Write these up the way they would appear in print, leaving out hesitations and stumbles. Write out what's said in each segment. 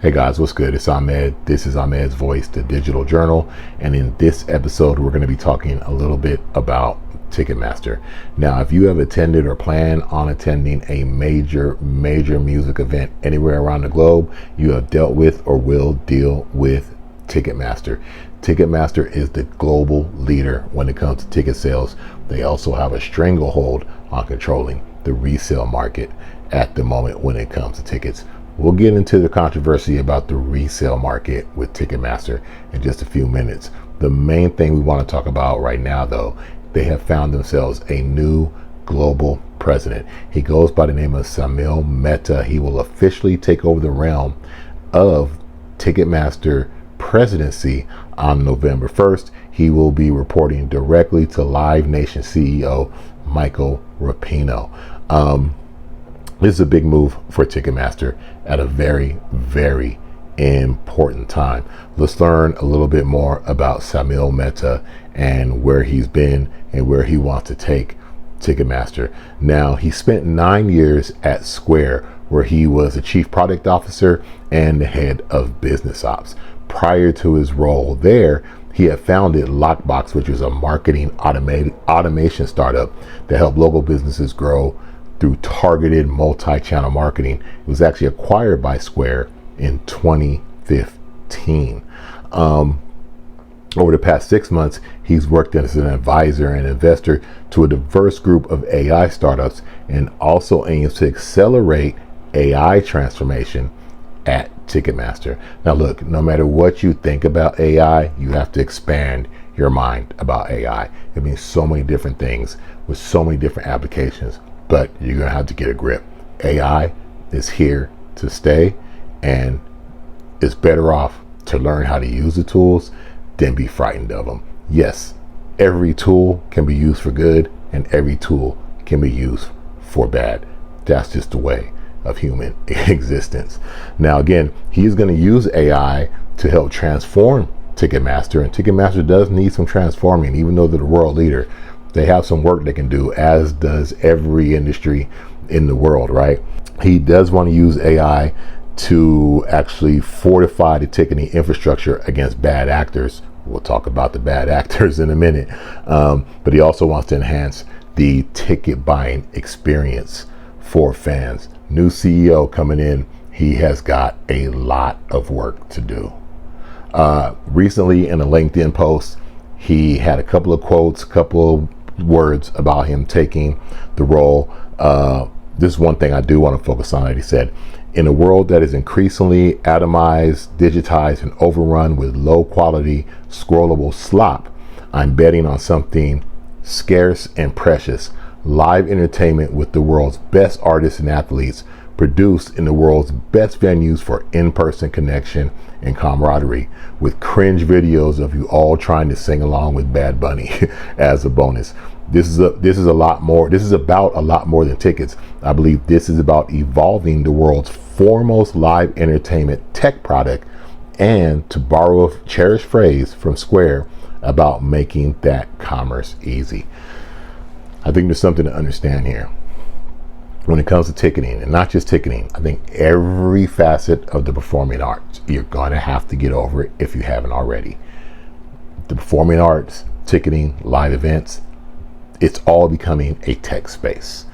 Hey guys, what's good? It's Ahmed. This is Ahmed's Voice, the digital journal. And in this episode, we're going to be talking a little bit about Ticketmaster. Now, if you have attended or plan on attending a major music event anywhere around the globe, you have dealt with or will deal with Ticketmaster. Ticketmaster is the global leader when it comes to ticket sales. They also have a stranglehold on controlling the resale market at the moment when it comes to tickets. We'll get into the controversy about the resale market with Ticketmaster in just a few minutes. The main thing we want to talk about right now, though, they have found themselves a new global president. He goes by the name of Saumil Mehta. He will officially take over the realm of Ticketmaster presidency on November 1st. He will be reporting directly to Live Nation CEO Michael Rapino. This is a big move for Ticketmaster at a very important time. Let's learn a little bit more about Saumil Mehta and where he's been and where he wants to take Ticketmaster. Now, he spent 9 years at Square, where he was a chief product officer and the head of business ops. Prior to his role there, he had founded Lockbox, which was a marketing automation startup that helped local businesses grow through targeted multi-channel marketing. It was actually acquired by Square in 2015. Over the past 6 months, he's worked as an advisor and investor to a diverse group of AI startups and also aims to accelerate AI transformation at Ticketmaster. Now look, no matter what you think about AI, you have to expand your mind about AI. It means so many different things with so many different applications, but you're gonna have to get a grip. AI is here to stay, and it's better off to learn how to use the tools than be frightened of them. Yes, every tool can be used for good and every tool can be used for bad. That's just the way of human existence. Now again, he's going to use AI to help transform Ticketmaster, and Ticketmaster does need some transforming. Even though they're the world leader, they have some work they can do, as does every industry in the world, right? He does want to use AI to actually fortify the ticketing infrastructure against bad actors. We'll talk about the bad actors in a minute. But he also wants to enhance the ticket buying experience for fans. New CEO coming in, he has got a lot of work to do. Recently in a LinkedIn post, he had a couple of quotes, a couple of words about him taking the role. This is one thing I do want to focus on that he said: in a world that is increasingly atomized, digitized, and overrun with low quality, scrollable slop, I'm betting on something scarce and precious: live entertainment with the world's best artists and athletes, produced in the world's best venues for in-person connection and camaraderie, with cringe videos of you all trying to sing along with Bad Bunny as a bonus. This is a lot more. This is about a lot more than tickets. I believe this is about evolving the world's foremost live entertainment tech product, and, to borrow a cherished phrase from Square, about making that commerce easy. I think there's something to understand here when it comes to ticketing, and not just ticketing. I think every facet of the performing arts, you're going to have to get over it if you haven't already. The performing arts, ticketing, live events, it's all becoming a tech space.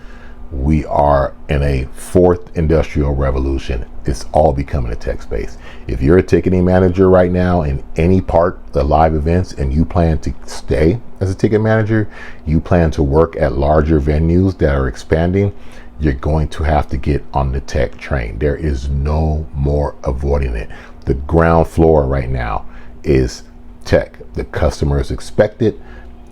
We are in a fourth industrial revolution. It's all becoming a tech space. If you're a ticketing manager right now in any part of live events and you plan to stay as a ticket manager, you plan to work at larger venues that are expanding, you're going to have to get on the tech train. There is no more avoiding it. The ground floor right now is tech. The customers expect it.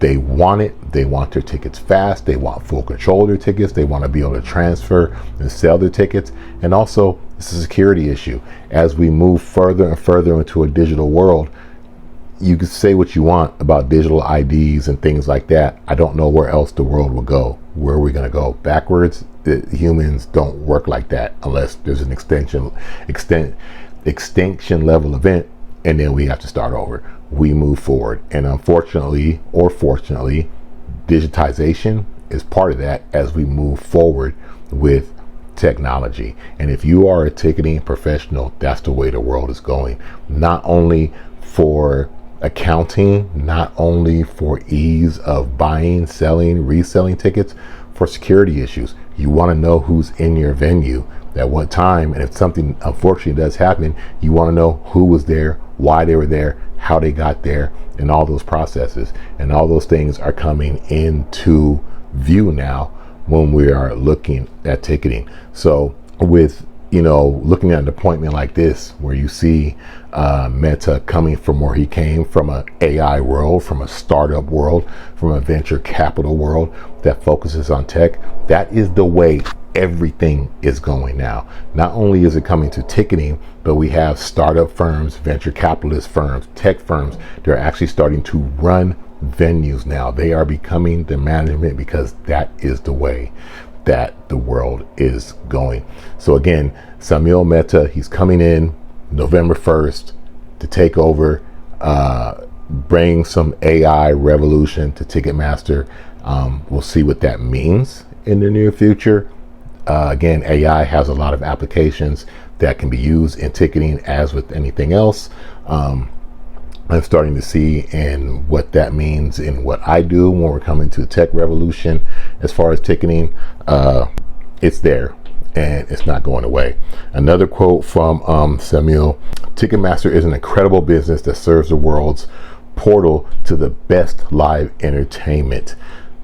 They want it. They want their tickets fast. They want full control of their tickets. They want to be able to transfer and sell their tickets. And also, it's a security issue. As we move further and further into a digital world, you can say what you want about digital IDs and things like that. I don't know where else the world will go. Where are we going to go? Backwards? Humans don't work like that unless there's an extinction level event, and then we have to start over. We move forward, and unfortunately or fortunately, digitization is part of that as we move forward with technology. And if you are a ticketing professional, that's the way the world is going. Not only for accounting, not only for ease of buying, selling, reselling tickets, for security issues. You want to know who's in your venue at what time, and if something unfortunately does happen, you want to know who was there, why they were there, how they got there, and all those processes. And all those things are coming into view now when we are looking at ticketing. So with looking at an appointment like this, where you see Mehta coming from where he came from, an AI world, from a startup world, from a venture capital world that focuses on tech, that is the way everything is going now. Not only is it coming to ticketing, but we have startup firms, venture capitalist firms, tech firms. They're actually starting to run venues now. They are becoming the management because that is the way that the world is going. So again, Saumil Mehta, he's coming in November 1st to take over, bring some AI revolution to Ticketmaster. We'll see what that means in the near future. Again, AI has a lot of applications that can be used in ticketing as with anything else. I'm starting to see in what that means in what I do when we're coming to tech revolution. As far as ticketing, it's there and it's not going away. Another quote from Saumil: Ticketmaster is an incredible business that serves the world's portal to the best live entertainment.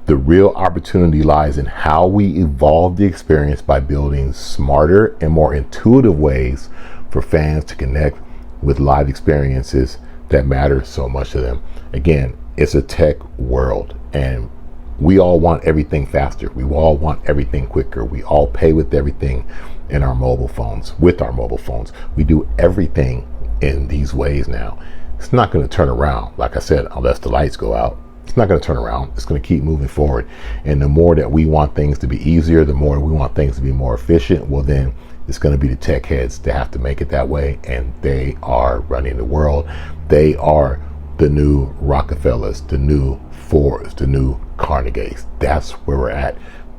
The real opportunity lies in how we evolve the experience by building smarter and more intuitive ways for fans to connect with live experiences that matter so much to them. Again, it's a tech world, and we all want everything faster. We all want everything quicker. We all pay with everything in our mobile phones, with our mobile phones. We do everything in these ways now. It's not going to turn around, like I said, unless the lights go out. It's not going to turn around. It's going to keep moving forward. And the more that we want things to be easier, the more we want things to be more efficient, well, then it's going to be the tech heads that have to make it that way. And they are running the world. They are the new Rockefellers, the new Fords, the new Carnegies. That's where we're at.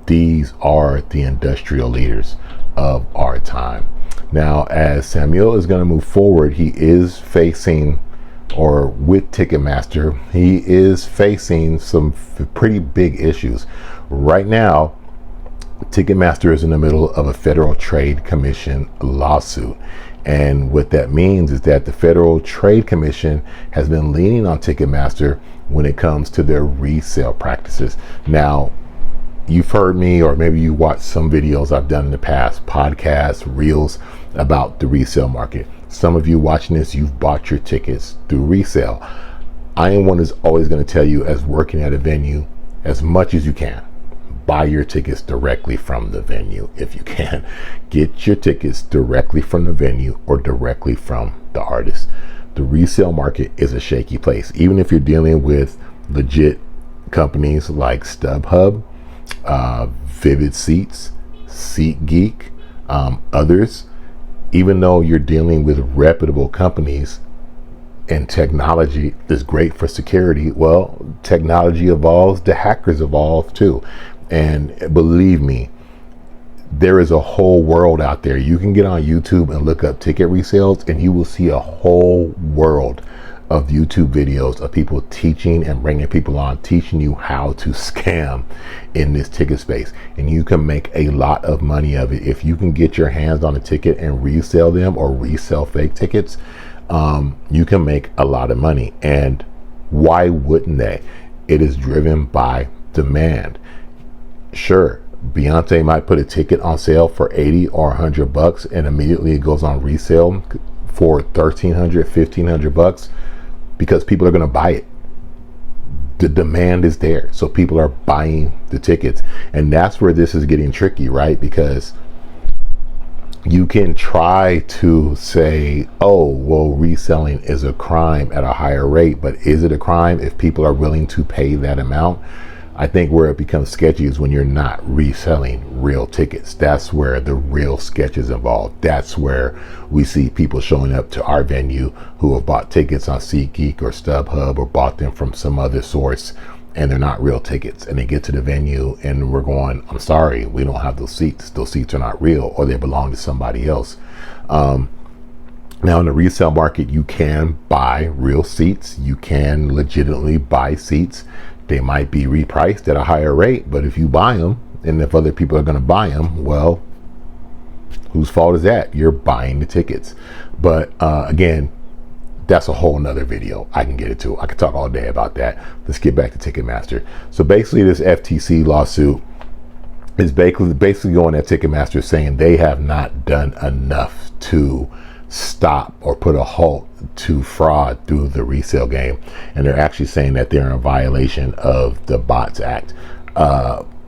These are the industrial leaders of our time. Now, as Saumil is going to move forward, he is facing, or with Ticketmaster, he is facing some pretty big issues. Right now, Ticketmaster is in the middle of a Federal Trade Commission lawsuit. And what that means is that the Federal Trade Commission has been leaning on Ticketmaster when it comes to their resale practices. Now, you've heard me, or maybe you watched some videos I've done in the past, podcasts, reels about the resale market. Some of you watching this, you've bought your tickets through resale. I am one who's always going to tell you, as working at a venue, as much as you can, buy your tickets directly from the venue if you can. Get your tickets directly from the venue or directly from the artist. The resale market is a shaky place. Even if you're dealing with legit companies like StubHub, Vivid Seats, SeatGeek, others, even though you're dealing with reputable companies and technology is great for security, well, technology evolves, the hackers evolve too. And believe me, there is a whole world out there. You can get on YouTube and look up ticket resales, and you will see a whole world of YouTube videos of people teaching and bringing people on, teaching you how to scam in this ticket space. And you can make a lot of money of it. If you can get your hands on a ticket and resell them, or resell fake tickets, you can make a lot of money. And why wouldn't they? It is driven by demand. Sure, Beyonce might put a ticket on sale for $80 or $100, and immediately it goes on resale for $1,300, $1,500, because people are going to buy it. The demand is there, so people are buying the tickets. And that's where this is getting tricky, right? Because you can try to say, oh, well, reselling is a crime at a higher rate, but is it a crime if people are willing to pay that amount? I think where it becomes sketchy is when you're not reselling real tickets. That's where the real sketch is involved. That's where we see people showing up to our venue who have bought tickets on SeatGeek or StubHub, or bought them from some other source, and they're not real tickets, and they get to the venue and we're going, I'm sorry, we don't have those seats are not real, or they belong to somebody else. Now in the resale market, you can buy real seats, you can legitimately buy seats. They might be repriced at a higher rate, but if you buy them, and if other people are going to buy them, well, whose fault is that? You're buying the tickets. But again, that's a whole nother video I can get into. I could talk all day about that. Let's get back to Ticketmaster. So basically this FTC lawsuit is basically going at Ticketmaster, saying they have not done enough to stop or put a halt to fraud through the resale game. And they're actually saying that they're in violation of the Bots Act.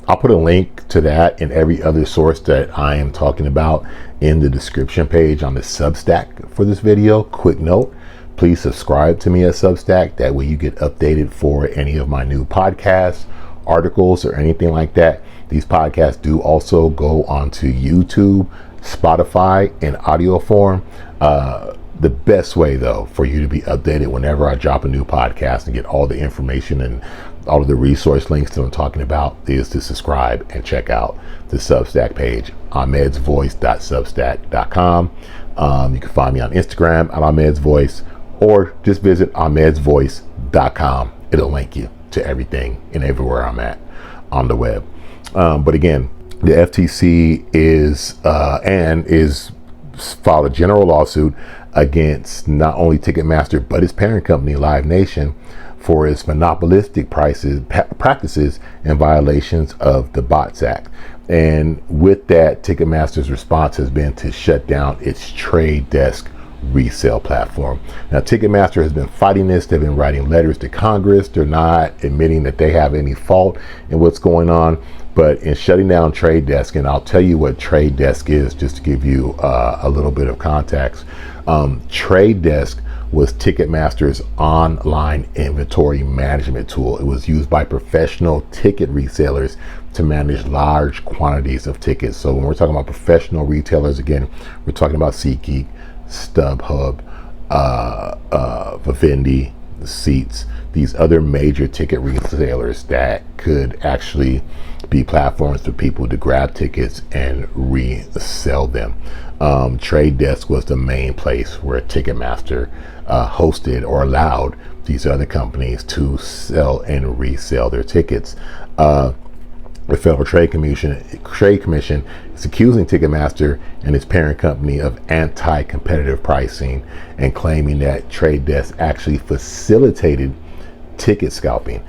I'll put a link to that and every other source that I am talking about in the description page on the Substack for this video. Quick note, please subscribe to me at Substack. That way you get updated for any of my new podcasts, articles, or anything like that. These podcasts do also go onto YouTube, Spotify, in audio form. The best way though for you to be updated whenever I drop a new podcast and get all the information and all of the resource links that I'm talking about is to subscribe and check out the Substack page, ahmedsvoice.substack.com. You can find me on Instagram at ahmedsvoice, or just visit ahmedsvoice.com. It'll link you to everything and everywhere I'm at on the web. But again, the FTC is filed a general lawsuit against not only Ticketmaster but its parent company, Live Nation, for its monopolistic practices and violations of the Bots Act. And with that, Ticketmaster's response has been to shut down its trade desk resale platform. Now, Ticketmaster has been fighting this. They've been writing letters to Congress. They're not admitting that they have any fault in what's going on. But in shutting down Trade Desk, and I'll tell you what Trade Desk is just to give you a little bit of context. Trade Desk was Ticketmaster's online inventory management tool. It was used by professional ticket resellers to manage large quantities of tickets. So when we're talking about professional retailers, again, we're talking about SeatGeek, StubHub, Vivendi, Seats, these other major ticket resellers that could actually be platforms for people to grab tickets and resell them. Trade Desk was the main place where Ticketmaster hosted or allowed these other companies to sell and resell their tickets. The Federal Trade Commission is accusing Ticketmaster and its parent company of anti-competitive pricing and claiming that Trade Desk actually facilitated ticket scalping.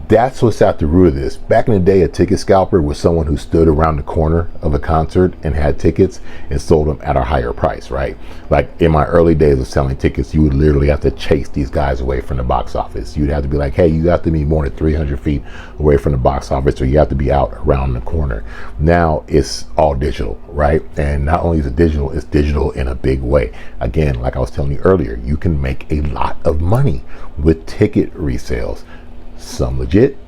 That's what's at the root of this. Back in the day, a ticket scalper was someone who stood around the corner of a concert and had tickets and sold them at a higher price, right? Like in my early days of selling tickets, you would literally have to chase these guys away from the box office. You'd have to be like, hey, you have to be more than 300 feet away from the box office, or you have to be out around the corner. Now it's all digital, right? And not only is it digital, it's digital in a big way. Again, like I was telling you earlier, you can make a lot of money with ticket resales. Some legit,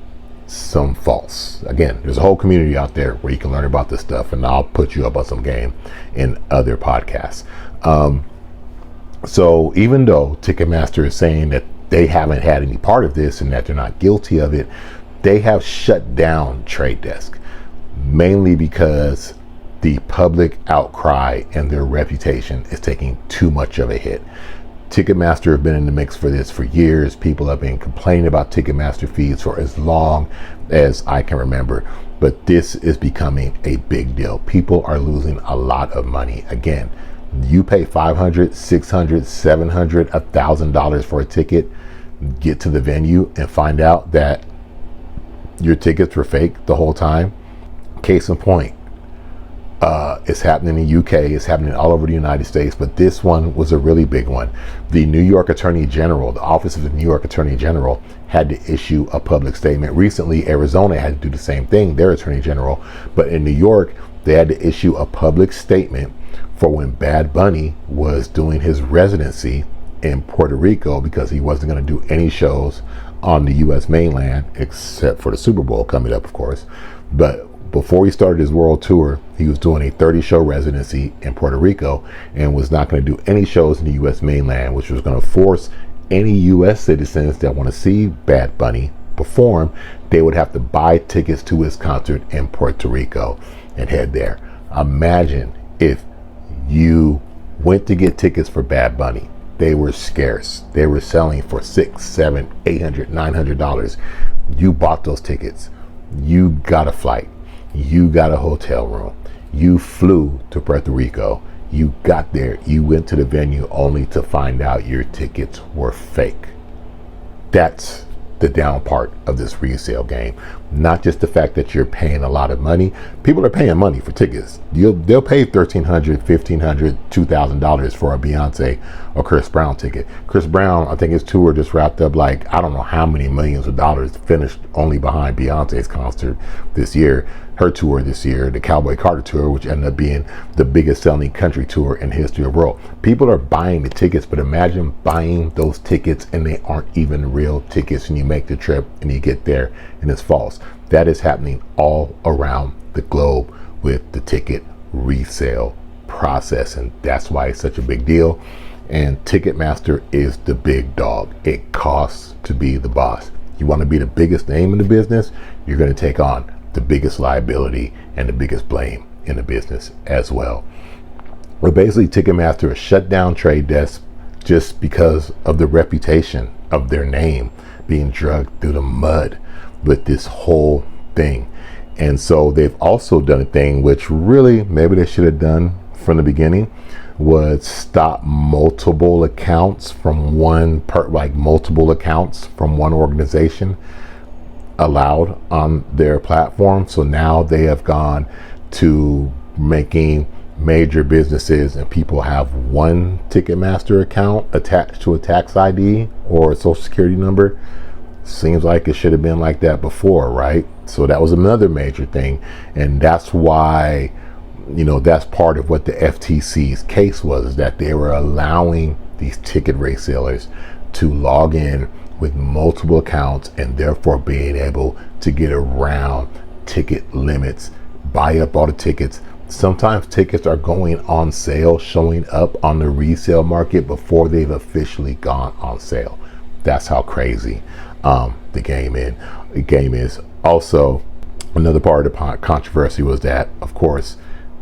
some false. Again, there's a whole community out there where you can learn about this stuff, and I'll put you up on some game in other podcasts. So even though Ticketmaster is saying that they haven't had any part of this and that they're not guilty of it, they have shut down Trade Desk, mainly because the public outcry and their reputation is taking too much of a hit. Ticketmaster have been in the mix for this for years. People have been complaining about Ticketmaster fees for as long as I can remember, but this is becoming a big deal. People are losing a lot of money. Again, you pay $500, $600, $700, $1,000 for a ticket, get to the venue and find out that your tickets were fake the whole time. Case in point, it's happening in the UK, it's happening all over the United States, but this one was a really big one. The New York Attorney General, the Office of the New York Attorney General, had to issue a public statement. Recently, Arizona had to do the same thing, their Attorney General, but in New York, they had to issue a public statement for when Bad Bunny was doing his residency in Puerto Rico, because he wasn't going to do any shows on the US mainland, except for the Super Bowl coming up, of course. But before he started his world tour, he was doing a 30-show residency in Puerto Rico and was not going to do any shows in the US mainland, which was going to force any US citizens that want to see Bad Bunny perform, they would have to buy tickets to his concert in Puerto Rico and head there. Imagine if you went to get tickets for Bad Bunny. They were scarce. They were selling for $600, $700, $800, $900. You bought those tickets. You got a flight. You got a hotel room. You flew to Puerto Rico. You got there. You went to the venue only to find out your tickets were fake. That's the down part of this resale game. Not just the fact that you're paying a lot of money. People are paying money for tickets. They'll pay $1,300, $1,500, $2,000 for a Beyonce or Chris Brown ticket. Chris Brown, I think his tour just wrapped up like, I don't know how many millions of dollars, finished only behind Beyonce's concert this year. Her tour this year, the Cowboy Carter tour, which ended up being the biggest selling country tour in the history of the world. People are buying the tickets, but imagine buying those tickets and they aren't even real tickets, and you make the trip and you get there and it's false. That is happening all around the globe with the ticket resale process, and that's why it's such a big deal. And Ticketmaster is the big dog. It costs to be the boss. You want to be the biggest name in the business, you're going to take on the biggest liability and the biggest blame in the business as well. But basically, Ticketmaster has shut down trade desks just because of the reputation of their name being dragged through the mud with this whole thing. And so they've also done a thing which really maybe they should have done from the beginning, was stop multiple accounts from one organization allowed on their platform. So now they have gone to making major businesses and people have one Ticketmaster account attached to a tax ID or a social security number. Seems like it should have been like that before, right? So that was another major thing, and that's why, that's part of what the FTC's case was, is that they were allowing these ticket resellers to log in with multiple accounts and therefore being able to get around ticket limits, buy up all the tickets. Sometimes tickets are going on sale, showing up on the resale market before they've officially gone on sale. That's how crazy the game is. Also, another part of the controversy was that, of course,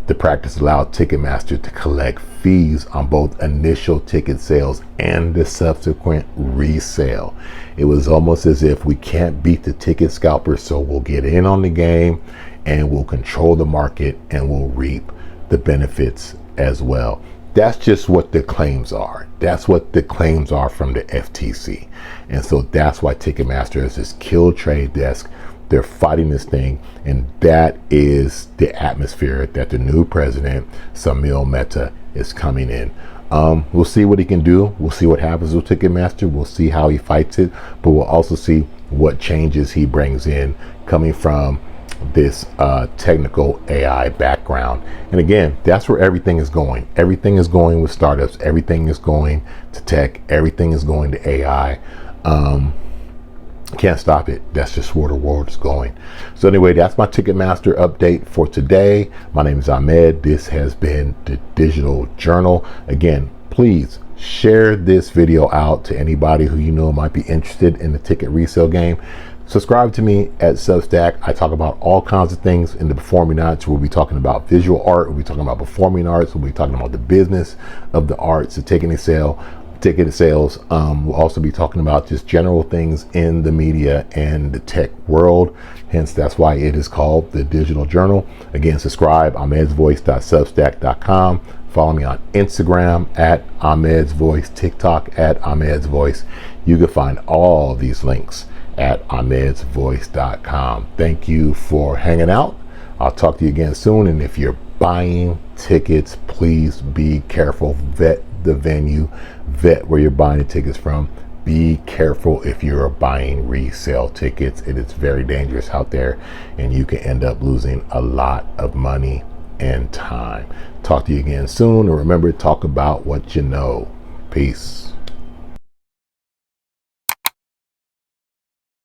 the practice allowed Ticketmaster to collect fees on both initial ticket sales and the subsequent resale. It was almost as if we can't beat the ticket scalpers, so we'll get in on the game and we'll control the market and we'll reap the benefits as well. That's just what the claims are. That's what the claims are from the FTC. And so that's why Ticketmaster has this kill trade desk. They're fighting this thing, and that is the atmosphere that the new president, Saumil Mehta, is coming in. We'll see what he can do. We'll see what happens with Ticketmaster. We'll see how he fights it, but we'll also see what changes he brings in coming from this technical AI background. And again, that's where everything is going. Everything is going with startups. Everything is going to tech. Everything is going to AI. Can't stop it. That's just where the world is going. So anyway, that's my Ticketmaster update for today. My name is Ahmed. This has been the Digital Journal. Again, please share this video out to anybody who you know might be interested in the ticket resale game. Subscribe to me at Substack. I talk about all kinds of things in the performing arts. We'll be talking about visual art. We'll be talking about performing arts. We'll be talking about the business of the arts, the ticket sales. We'll also be talking about just general things in the media and the tech world. Hence, that's why it is called the Digital Journal. Again, subscribe, ahmedsvoice.substack.com. Follow me on Instagram at Ahmed's Voice, TikTok at Ahmed's Voice. You can find all these links at ahmedsvoice.com. Thank you for hanging out. I'll talk to you again soon. And if you're buying tickets, please be careful. Vet the venue, vet where you're buying the tickets from. Be careful if you're buying resale tickets. It is very dangerous out there, and you can end up losing a lot of money and time. Talk to you again soon, and remember, talk about what you know. Peace.